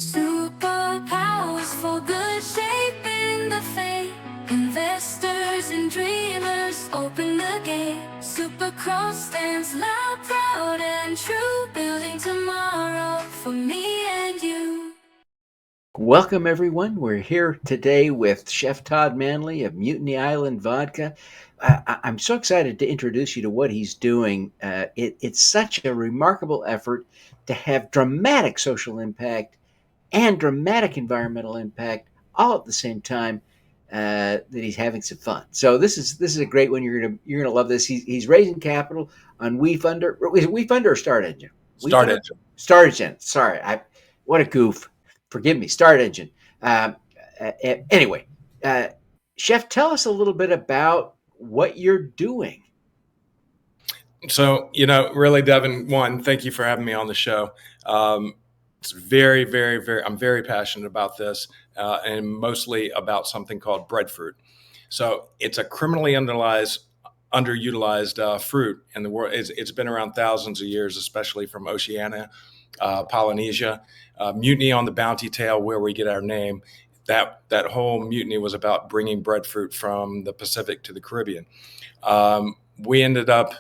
Superpowers for good, shaping the fate. Investors and dreamers open the gate. Super Cross stands loud, proud and true, building tomorrow for me and you. Welcome, everyone. We're here today with Chef Todd Manley of Mutiny Island Vodka. I'm so excited to introduce you to what he's doing. It's such a remarkable effort to have dramatic social impact and dramatic environmental impact all at the same time. That he's having some fun. So this is a great one. You're gonna love this. He's raising capital on WeFunder. Is it WeFunder or Start Engine? Start WeFunder? Engine. Start Engine. Sorry, what a goof. Forgive me. Start Engine. Anyway, Chef, tell us a little bit about what you're doing. So, really, Devin, one, thank you for having me on the show. It's very, very, very, I'm very passionate about this and mostly about something called breadfruit. So it's a criminally underutilized fruit in the world. It's been around thousands of years, especially from Oceania, Polynesia, Mutiny on the Bounty Tail, where we get our name. That whole mutiny was about bringing breadfruit from the Pacific to the Caribbean. We ended up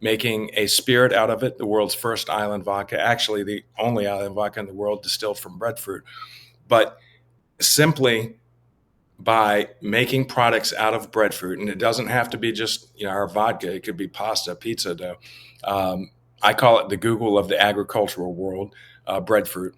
making a spirit out of it, the world's first island vodka, actually the only island vodka in the world distilled from breadfruit. But simply by making products out of breadfruit, and it doesn't have to be just our vodka, it could be pasta, pizza dough. I call it the Google of the agricultural world, breadfruit.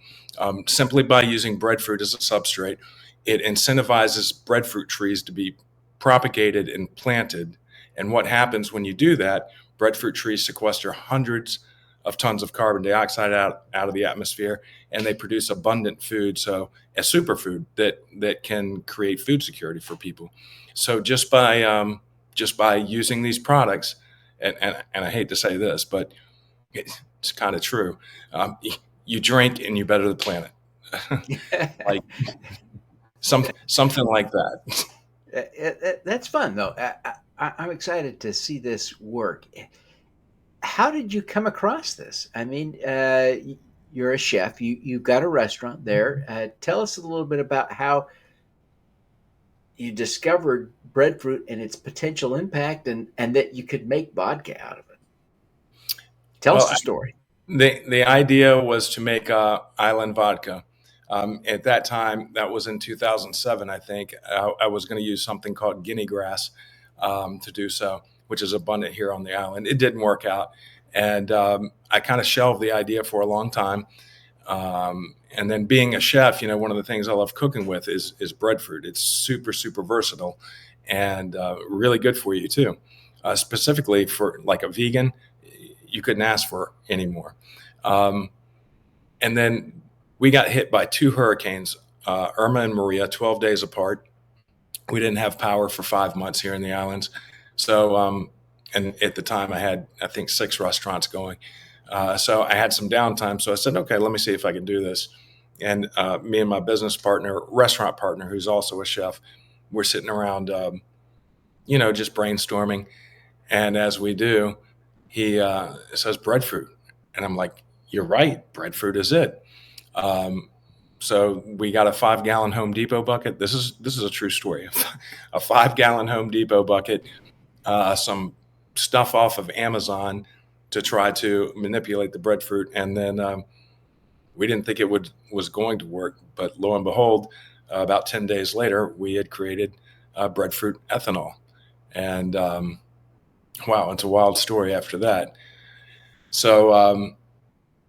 Simply by using breadfruit as a substrate, it incentivizes breadfruit trees to be propagated and planted. And what happens when you do that? Breadfruit trees sequester hundreds of tons of carbon dioxide out of the atmosphere, and they produce abundant food, so a superfood that can create food security for people. So just by using these products, and I hate to say this, but it's kind of true. You drink and you better the planet, like something like that. That's fun, though. I'm excited to see this work. How did you come across this? I mean, you're a chef. You've got a restaurant there. Tell us a little bit about how you discovered breadfruit and its potential impact, and that you could make vodka out of it. Tell us Well, the story. the idea was to make island vodka. At that time, that was in 2007, I think. I was going to use something called guinea grass to do so, which is abundant here on the island. It didn't work out, and I kind of shelved the idea for a long time. And then being a chef, one of the things I love cooking with is breadfruit. It's super, super versatile and really good for you too. Specifically for like a vegan, you couldn't ask for any more. And then we got hit by two hurricanes, Irma and Maria, 12 days apart. We didn't have power for 5 months here in the islands. So, and at the time I had, I think, 6 restaurants going. So I had some downtime. So I said, okay, let me see if I can do this. And me and my business partner, restaurant partner, who's also a chef, we're sitting around, just brainstorming. And as we do, he says breadfruit. And I'm like, you're right, breadfruit is it. So we got a 5-gallon Home Depot bucket. This is a true story. A 5-gallon Home Depot bucket, some stuff off of Amazon to try to manipulate the breadfruit, and then we didn't think it was going to work. But lo and behold, about 10 days later, we had created breadfruit ethanol, and wow, it's a wild story after that. So.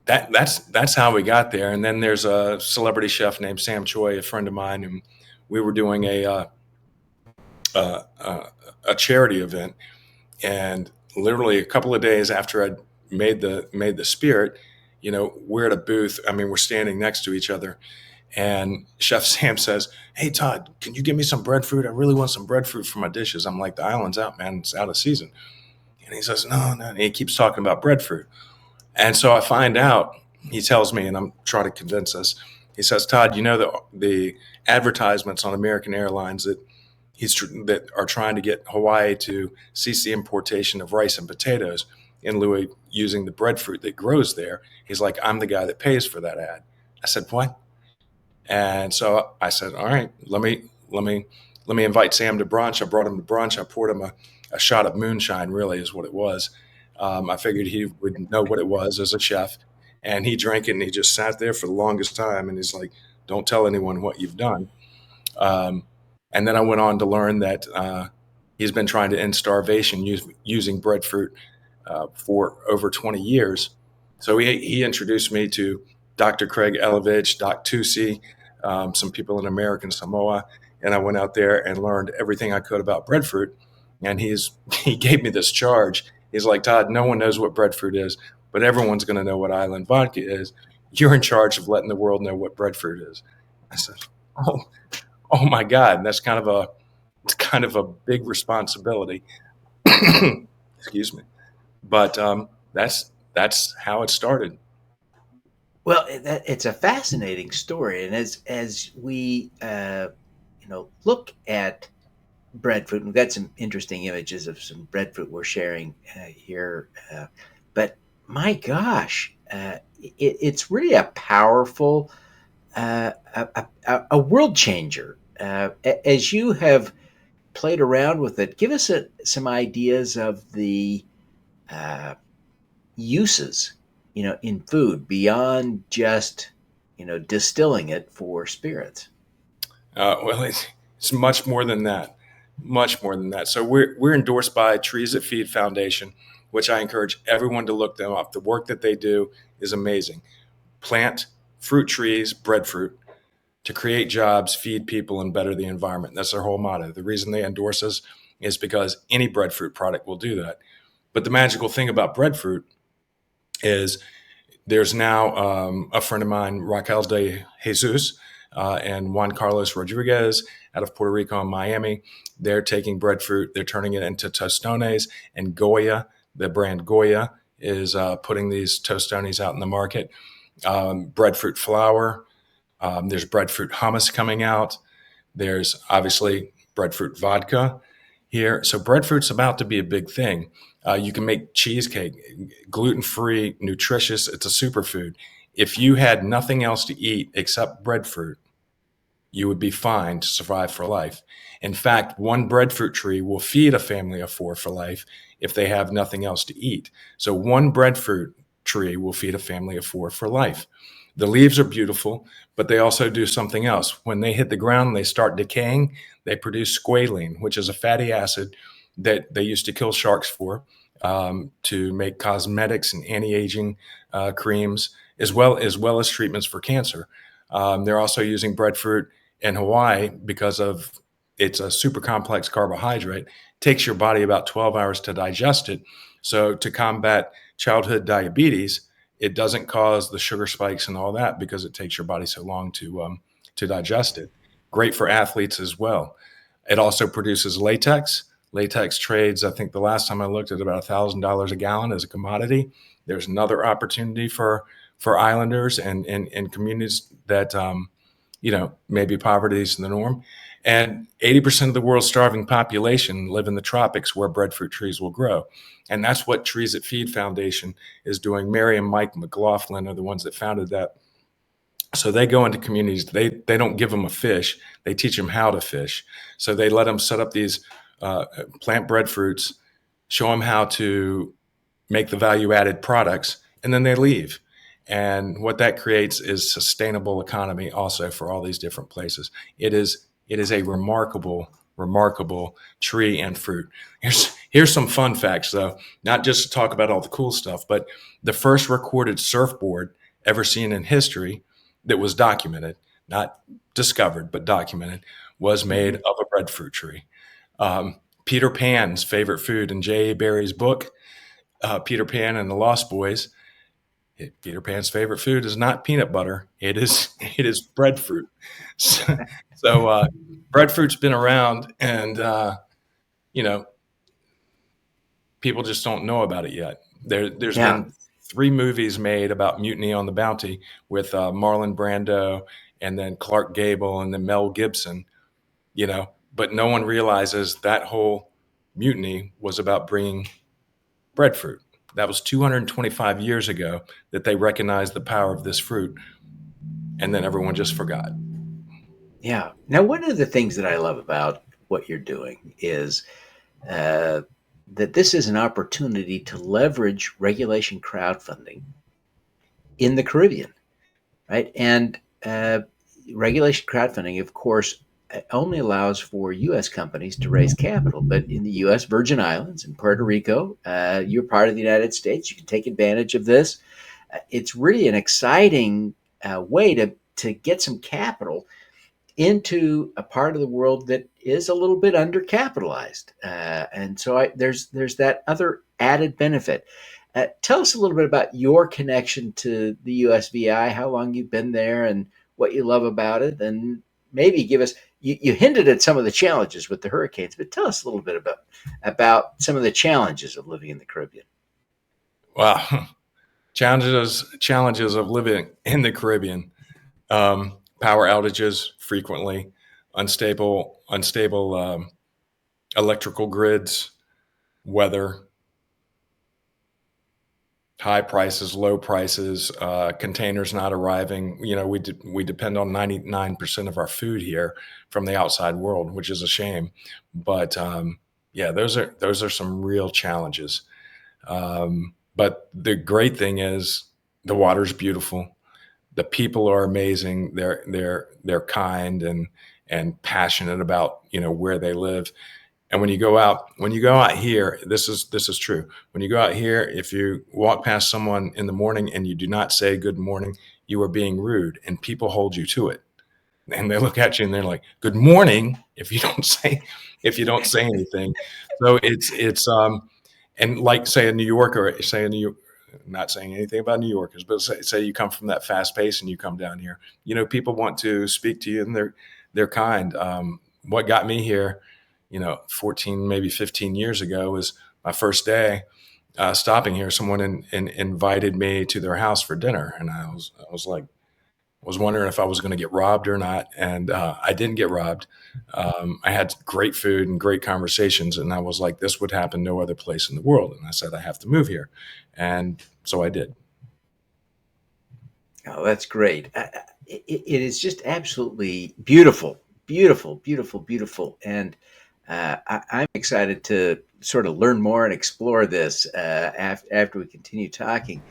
That's how we got there. And then there's a celebrity chef named Sam Choi, a friend of mine, and we were doing a charity event. And literally a couple of days after I'd made the spirit, we're at a booth. I mean, we're standing next to each other, and Chef Sam says, "Hey Todd, can you give me some breadfruit? I really want some breadfruit for my dishes." I'm like, "The island's out, man. It's out of season." And he says, "No, no." And he keeps talking about breadfruit. And so I find out, he tells me, and I'm trying to convince us. He says, "Todd, the advertisements on American Airlines that are trying to get Hawaii to cease the importation of rice and potatoes in lieu of using the breadfruit that grows there." He's like, "I'm the guy that pays for that ad." I said, "What?" And so I said, all right, let me invite Sam to brunch. I brought him to brunch. I poured him a shot of moonshine, really is what it was. I figured he would know what it was as a chef. And he drank it and he just sat there for the longest time. And he's like, don't tell anyone what you've done. Um, and then I went on to learn that he's been trying to end starvation using breadfruit for over 20 years. So he introduced me to Dr. Craig Elovich, Doc Tusi, some people in American Samoa, and I went out there and learned everything I could about breadfruit. And he gave me this charge. He's like, Todd, no one knows what breadfruit is, but everyone's going to know what island vodka is. You're in charge of letting the world know what breadfruit is. I said, oh, oh my God, and it's kind of a big responsibility. Excuse me. But that's how it started. Well, it's a fascinating story, and as we look at breadfruit, we've got some interesting images of some breadfruit we're sharing here, but my gosh, it's really a powerful, a world changer. As you have played around with it, give us some ideas of the uh, uses, in food beyond just, distilling it for spirits. Well, it's much more than that, much more than that. So we're endorsed by Trees That Feed Foundation, which I encourage everyone to look them up. The work that they do is amazing. Plant fruit trees, breadfruit, to create jobs, feed people, and better the environment. That's their whole motto. The reason they endorse us is because any breadfruit product will do that. But the magical thing about breadfruit is there's now a friend of mine, Raquel de Jesus, and Juan Carlos Rodriguez out of Puerto Rico and Miami. They're taking breadfruit, they're turning it into tostones, and Goya, the brand Goya, is putting these tostones out in the market. Breadfruit flour, there's breadfruit hummus coming out. There's obviously breadfruit vodka here. So breadfruit's about to be a big thing. You can make cheesecake, gluten-free, nutritious. It's a superfood. If you had nothing else to eat except breadfruit, you would be fine to survive for life. In fact, one breadfruit tree will feed a family of four for life if they have nothing else to eat. So one breadfruit tree will feed a family of four for life. The leaves are beautiful, but they also do something else. When they hit the ground and they start decaying, they produce squalene, which is a fatty acid that they used to kill sharks for, to make cosmetics and anti-aging creams, as well as treatments for cancer. They're also using breadfruit in Hawaii because of it's a super complex carbohydrate. It takes your body about 12 hours to digest it. So to combat childhood diabetes, it doesn't cause the sugar spikes and all that because it takes your body so long to digest it. Great for athletes as well. It also produces latex. Latex trades, I think the last time I looked, at about $1,000 a gallon as a commodity. There's another opportunity for islanders and communities that maybe poverty is the norm. And 80% of the world's starving population live in the tropics where breadfruit trees will grow. And that's what Trees That Feed Foundation is doing. Mary and Mike McLaughlin are the ones that founded that. So they go into communities. They don't give them a fish. They teach them how to fish. So they let them set up these plant breadfruits, show them how to make the value-added products, and then they leave. And what that creates is sustainable economy also for all these different places. It is a remarkable tree and fruit. Here's some fun facts though, not just to talk about all the cool stuff, but the first recorded surfboard ever seen in history that was documented, not discovered, but documented, was made of a breadfruit tree. Peter Pan's favorite food in J.A. Barrie's book, Peter Pan and the Lost Boys. Peter Pan's favorite food is not peanut butter. It is breadfruit. So breadfruit's been around, and people just don't know about it yet. There's Yeah. been 3 movies made about Mutiny on the Bounty with Marlon Brando and then Clark Gable and then Mel Gibson. But no one realizes that whole mutiny was about bringing breadfruit. That was 225 years ago that they recognized the power of this fruit, and then everyone just forgot. Yeah. Now, one of the things that I love about what you're doing is uh, that this is an opportunity to leverage regulation crowdfunding in the Caribbean, right? And regulation crowdfunding, of course, only allows for U.S. companies to raise capital. But in the U.S. Virgin Islands and Puerto Rico, you're part of the United States. You can take advantage of this. It's really an exciting way to get some capital into a part of the world that is a little bit undercapitalized, and so there's that other added benefit. Tell us a little bit about your connection to the USVI, how long you've been there, and what you love about it, and maybe give us. You hinted at some of the challenges with the hurricanes, but tell us a little bit about some of the challenges of living in the Caribbean. Wow. Challenges of living in the Caribbean. Power outages frequently, unstable electrical grids, weather, high prices, low prices, containers not arriving. We depend on 99% of our food here from the outside world, which is a shame. But yeah, those are some real challenges. But the great thing is the water's beautiful. The people are amazing. They're kind and passionate about where they live. And when you go out here, this is true. When you go out here, if you walk past someone in the morning and you do not say good morning, you are being rude, and people hold you to it. And they look at you and they're like, "Good morning," if you don't say anything. So it's and like say a New Yorker, say a New York, not saying anything about New Yorkers, but say you come from that fast pace and you come down here, people want to speak to you and they're kind. What got me here, 14, maybe 15 years ago was my first day stopping here. Someone invited me to their house for dinner, and I was like, was wondering if I was going to get robbed or not, and I didn't get robbed. I had great food and great conversations, and I was like, this would happen no other place in the world. And I said, I have to move here, and so I did. Oh, that's great. It is just absolutely beautiful, beautiful, beautiful, beautiful. And I'm excited to sort of learn more and explore this after we continue talking.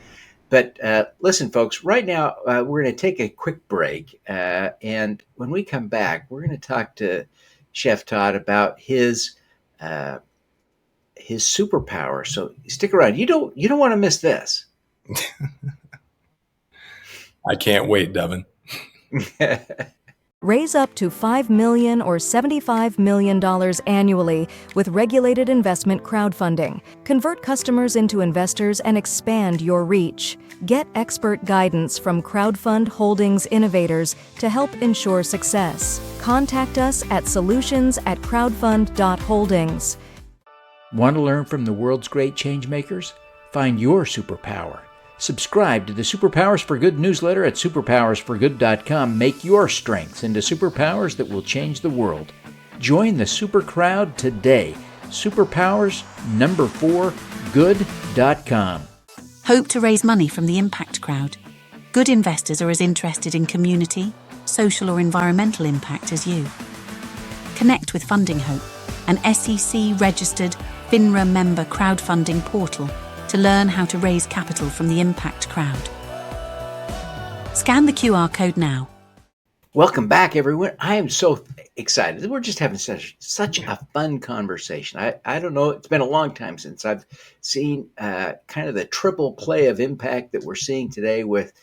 But listen, folks, right now we're going to take a quick break. And when we come back, we're going to talk to Chef Todd about uh, his superpower. So stick around. You don't want to miss this. I can't wait, Devin. Raise up to $5 million or $75 million annually with regulated investment crowdfunding. Convert customers into investors and expand your reach. Get expert guidance from Crowdfund Holdings innovators to help ensure success. Contact us at solutions@crowdfund.holdings. Want to learn from the world's great changemakers? Find your superpower. Subscribe to the Superpowers for Good newsletter at superpowersforgood.com. Make your strengths into superpowers that will change the world. Join the super crowd today. Superpowers4good.com. Hope to raise money from the impact crowd. Good investors are as interested in community, social or environmental impact as you. Connect with Funding Hope, an SEC-registered FINRA member crowdfunding portal to learn how to raise capital from the impact crowd. Scan the QR code now. Welcome back, everyone. I am so excited. We're just having such a fun conversation. I don't know. It's been a long time since I've seen kind of the triple play of impact that we're seeing today with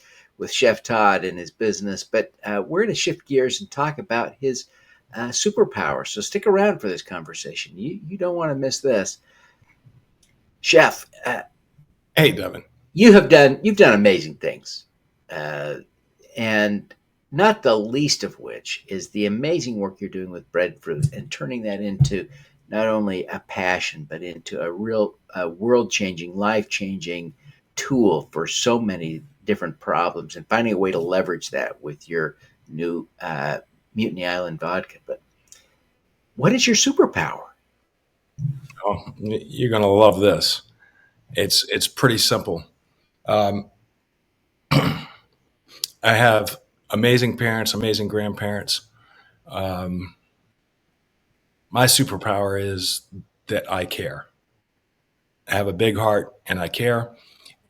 Chef Todd and his business. But we're going to shift gears and talk about his superpower. So stick around for this conversation. You don't want to miss this. Chef, Hey, Devin. you've done amazing things, and not the least of which is the amazing work you're doing with breadfruit and turning that into not only a passion but into a real world-changing, life-changing tool for so many different problems, and finding a way to leverage that with your new Mutiny Island Vodka. But what is your superpower? Oh, you're going to love this. It's pretty simple. Um, I have amazing parents, amazing grandparents. Um, my superpower is that I care. I have a big heart and I care.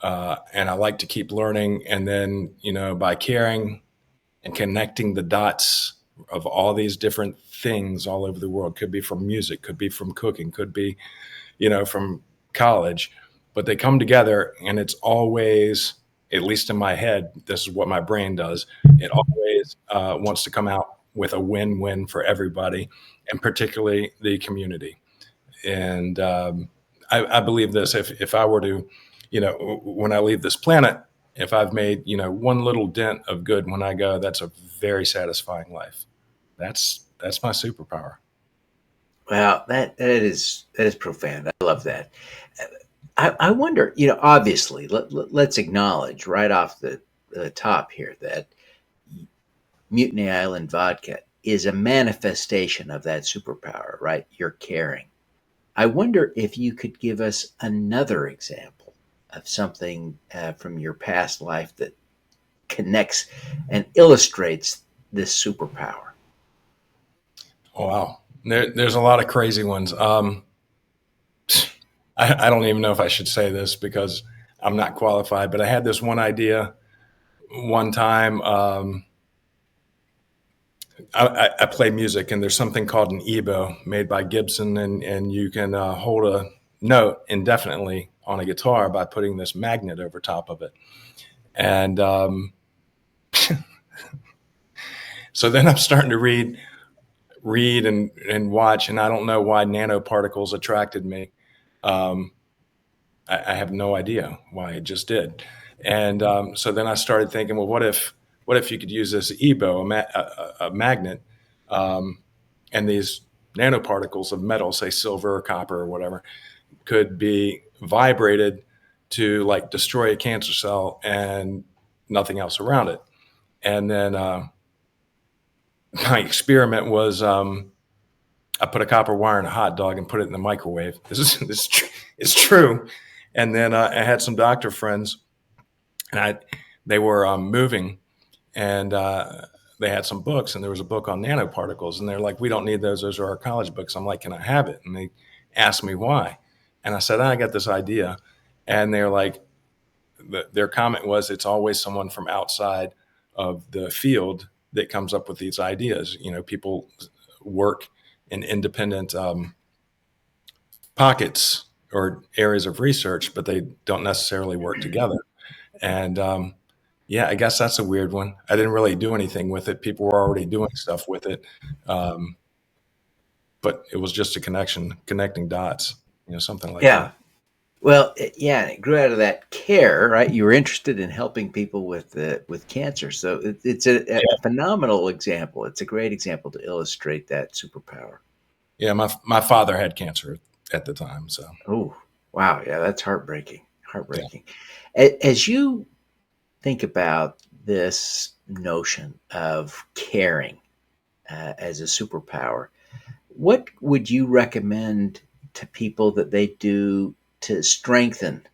And I like to keep learning. And then, by caring and connecting the dots of all these different things all over the world, could be from music, could be from cooking, could be, from college, but they come together and it's always, at least in my head, this is what my brain does. It always wants to come out with a win-win for everybody, and particularly the community. And I believe this: if I were to, when I leave this planet, if I've made one little dent of good when I go, that's a very satisfying life. That's my superpower. Well, that is profound. I love that. I wonder, obviously, let's acknowledge right off the top here that Mutiny Island Vodka is a manifestation of that superpower, right? You're caring. I wonder if you could give us another example of something from your past life that connects and illustrates this superpower. Oh, wow. There's a lot of crazy ones. I don't even know if I should say this because I'm not qualified, but I had this one idea one time. I play music, and there's something called an EBO made by Gibson, and you can hold a note indefinitely on a guitar by putting this magnet over top of it. And so then I'm starting to read and watch, and I don't know why nanoparticles attracted me. Um, I have no idea why, it just did. And so then I started thinking, well, what if you could use this EBO, a magnet, and these nanoparticles of metal, say silver or copper or whatever, could be vibrated to like destroy a cancer cell and nothing else around it. And then my experiment was I put a copper wire in a hot dog and put it in the microwave. It's true. And then I had some doctor friends, and they were moving, and they had some books, and there was a book on nanoparticles, and they're like, "We don't need those. Those are our college books." I'm like, "Can I have it?" And they asked me why, and I said, "I got this idea," and they're like, their comment was, "It's always someone from outside of the field that comes up with these ideas. People work in independent pockets or areas of research, but they don't necessarily work together." And yeah, I guess that's a weird one. I didn't really do anything with it. People were already doing stuff with it. Um, but it was just a connecting dots, something like Yeah. that. Well, yeah, it grew out of that care, right? You were interested in helping people with cancer, so it's a Yeah. phenomenal example. It's a great example to illustrate that superpower. Yeah. My father had cancer at the time. So Oh, wow, yeah, that's heartbreaking. yeah. Heartbreaking. As you think about this notion of caring as a superpower, what would you recommend to people that they do to strengthen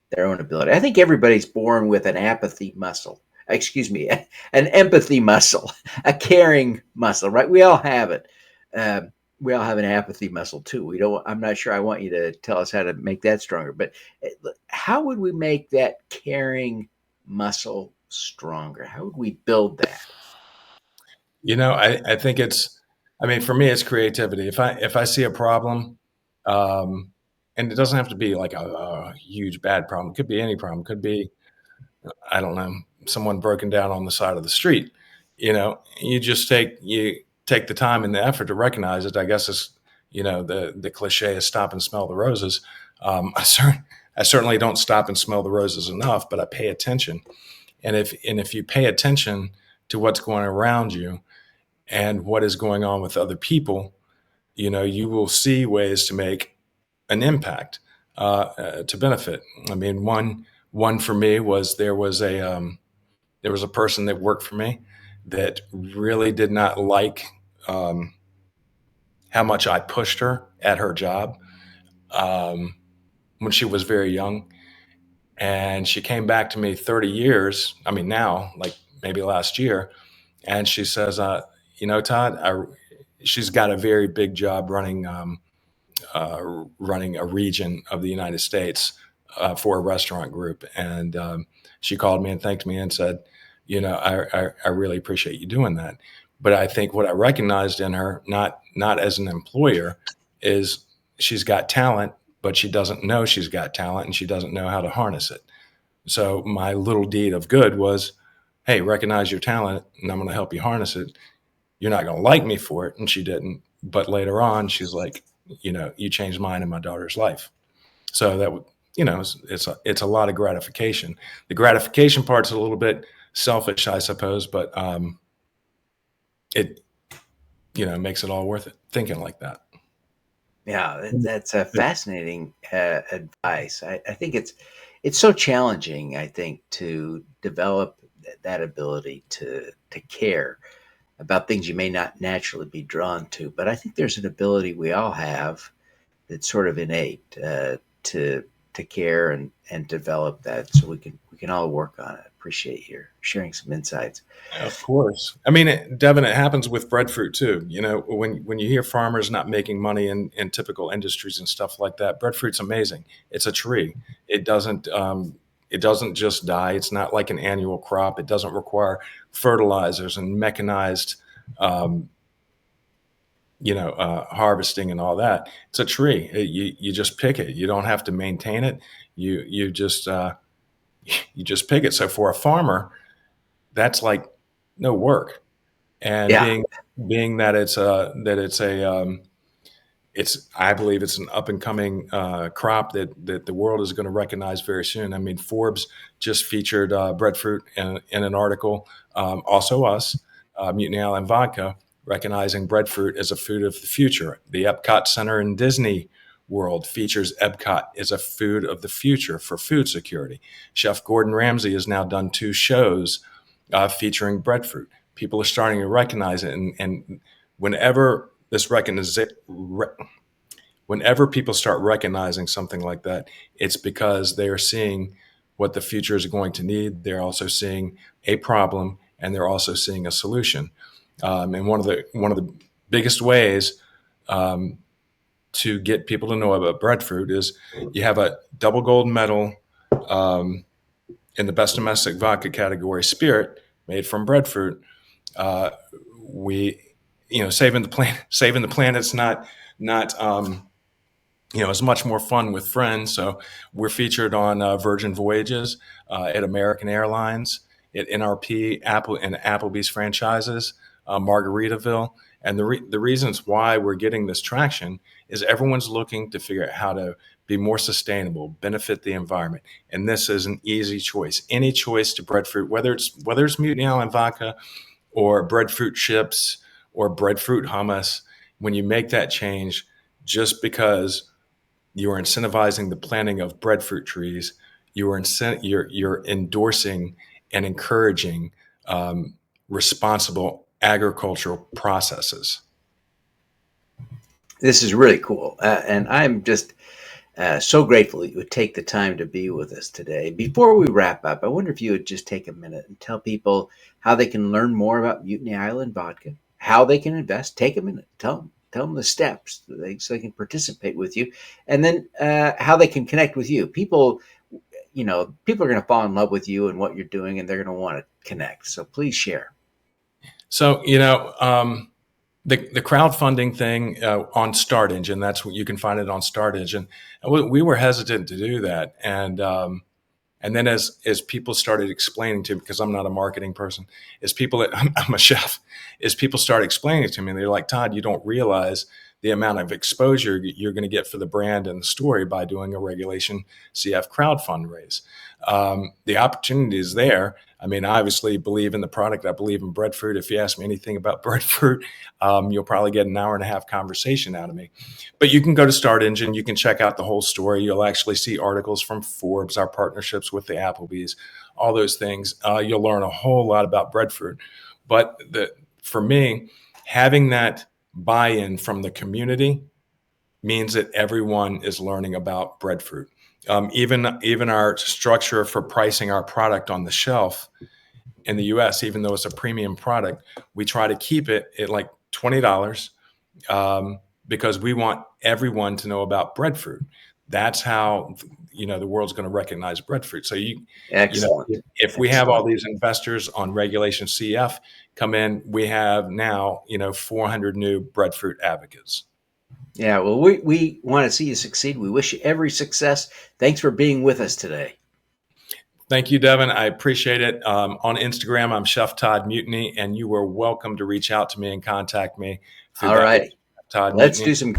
their own ability? I think everybody's born with an apathy muscle. Excuse me, an empathy muscle, a caring muscle, right? We all have it. We all have an apathy muscle too. We don't. I'm not sure. I want you to tell us how to make that stronger. But how would we make that caring muscle stronger? How would we build that? I think I mean, for me, it's creativity. If I see a problem, um, and it doesn't have to be like a huge bad problem. It could be any problem. It could be, I don't know, someone broken down on the side of the street. You take the time and the effort to recognize it. I guess it's, the cliche is stop and smell the roses. I certainly don't stop and smell the roses enough, but I pay attention. And if you pay attention to what's going around you and what is going on with other people, you will see ways to make an impact, to benefit. I mean, one for me was there was a person that worked for me that really did not like um, how much I pushed her at her job um, when she was very young, and she came back to me 30 years. I mean, now, like maybe last year, and she says, Todd, she's got a very big job running running a region of the United States for a restaurant group. And she called me and thanked me and said, I really appreciate you doing that. But I think what I recognized in her, not as an employer, is she's got talent, but she doesn't know she's got talent and she doesn't know how to harness it. So my little deed of good was, hey, recognize your talent and I'm going to help you harness it. You're not going to like me for it. And she didn't. But later on, she's like, you changed mine and my daughter's life. So that would, it's a lot of gratification. The gratification part's a little bit selfish, I suppose, but it, makes it all worth it thinking like that. Yeah, that's a fascinating advice. I think it's so challenging, I think, to develop that ability to care about things you may not naturally be drawn to. But I think there's an ability we all have that's sort of innate to care and develop that, so we can all work on it. Appreciate your sharing some insights. Of course. I mean, Devin, it happens with breadfruit too. When you hear farmers not making money in typical industries and stuff like that, breadfruit's amazing. It's a tree. It doesn't just die. It's not like an annual crop. It doesn't require fertilizers and mechanized, harvesting and all that. It's a tree. You just pick it. You don't have to maintain it. You just pick it. So for a farmer, that's like no work. And Yeah. being that I believe it's an up and coming crop that the world is going to recognize very soon. I mean, Forbes just featured breadfruit in an article. Also us, Mutiny Island Vodka, recognizing breadfruit as a food of the future. The Epcot Center in Disney World features Epcot as a food of the future for food security. Chef Gordon Ramsay has now done 2 shows featuring breadfruit. People are starting to recognize it, and whenever people start recognizing something like that, it's because they are seeing what the future is going to need. They're also seeing a problem, and they're also seeing a solution. And one of the biggest ways to get people to know about breadfruit is you have a double gold medal in the best domestic vodka category, spirit made from breadfruit. Saving the planet's not it's much more fun with friends. So we're featured on Virgin Voyages, at American Airlines, at NRP, Apple, and Applebee's franchises, Margaritaville. And the reasons why we're getting this traction is everyone's looking to figure out how to be more sustainable, benefit the environment. And this is an easy choice. Any choice to breadfruit, whether it's Mutiny Island Vodka or breadfruit chips or breadfruit hummus, when you make that change, just because you are incentivizing the planting of breadfruit trees, you're endorsing and encouraging responsible agricultural processes. This is really cool. And I'm just so grateful that you would take the time to be with us today. Before we wrap up, I wonder if you would just take a minute and tell people how they can learn more about Mutiny Island Vodka, how they can invest. Take a minute. Tell them the steps so they can participate with you, and then how they can connect with you. People are going to fall in love with you and what you're doing, and they're going to want to connect. So please share. So, the crowdfunding thing on Start Engine, that's what you can find it on Start Engine. We were hesitant to do that. And then as people started explaining to me, because I'm not a marketing person, I'm a chef, as people started explaining it to me, they're like, Todd, you don't realize the amount of exposure you're going to get for the brand and the story by doing a Regulation CF crowdfund raise. The opportunity is there. I mean, I obviously believe in the product. I believe in breadfruit. If you ask me anything about breadfruit, you'll probably get an hour and a half conversation out of me. But you can go to Start Engine. You can check out the whole story. You'll actually see articles from Forbes, our partnerships with the Applebee's, all those things. You'll learn a whole lot about breadfruit. But for me, having that buy-in from the community means that everyone is learning about breadfruit. Even our structure for pricing our product on the shelf in the US, even though it's a premium product, we try to keep it at like $20 because we want everyone to know about breadfruit. That's how, the world's going to recognize breadfruit. So Excellent. if we have all these investors on Regulation CF come in, we have now, 400 new breadfruit advocates. Yeah, well, we want to see you succeed. We wish you every success. Thanks for being with us today. Thank you, Devin. I appreciate it. On Instagram, I'm Chef Todd Mutiny, and you are welcome to reach out to me and contact me. All right. Todd Let's Mutiny. do some